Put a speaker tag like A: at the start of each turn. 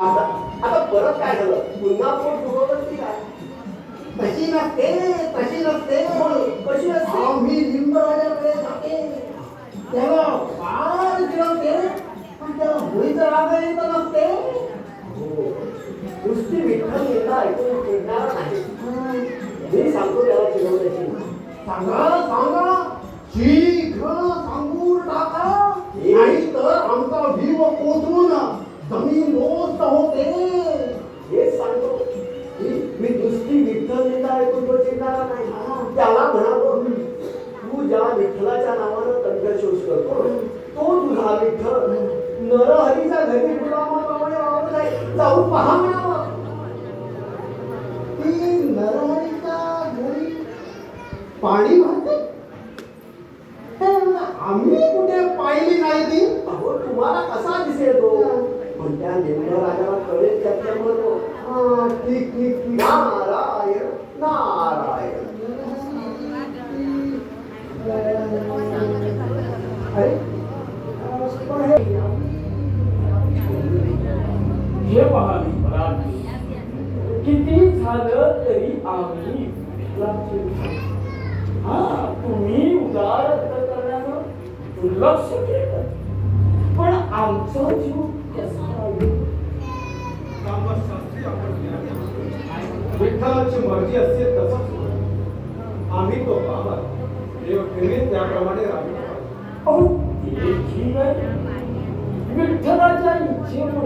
A: आता आता परत काय झालं पुन्हा पोट फुगवलं की काय
B: तशी नसते तशी नसते
A: कशी असते
B: मी लिंबराजाकडे जाते त्याला फार चिडवते पण त्याला मुळीचं राग येत नसते
A: नुसती विठ्ठल निंदा ऐकून चिडणार नाही मी सांगतो त्याला चिडवण्याची
B: सांगा सांगा शीघ्र सांगून टाका नाही तर आमचा जीव पोचून जमीन दोस्त होते
A: हेच सांगतो मी नुसती विठ्ठल निंदा ऐकून तो चिडणारा नाही त्याला म्हणावं तू ज्या विठ्ठलाच्या नावानं कंठशोष करतो तो तुझा विठ्ठल नरहरीच्या घरी गुलामाप्रमाणे वावरत आहे जाऊन पहा म्हणावं
B: ती नरहरीच्या घरी पाणी भरते आम्ही कुठे पाहिली नाही ती
A: अहो तुम्हाला कसा दिसेल तो पण त्या लिंबराजाला कळेल त्याच्यामुळे
B: ठीक ठीक ठीक
A: नारायण नारायण
B: अरे पण
C: हे पहा मी किती झालं तरी आम्ही हा तुम्ही उदार करण्याचं दुर्लक्ष केलं पण आमचा जीव कसा राहील
D: विठ्ठलाची मर्जी असते तसंच होईल. आम्ही तो बाबा देव ठेवील त्याप्रमाणे राहिलो.
C: अहो देखील विठ्ठलाच्या इच्छेमुळे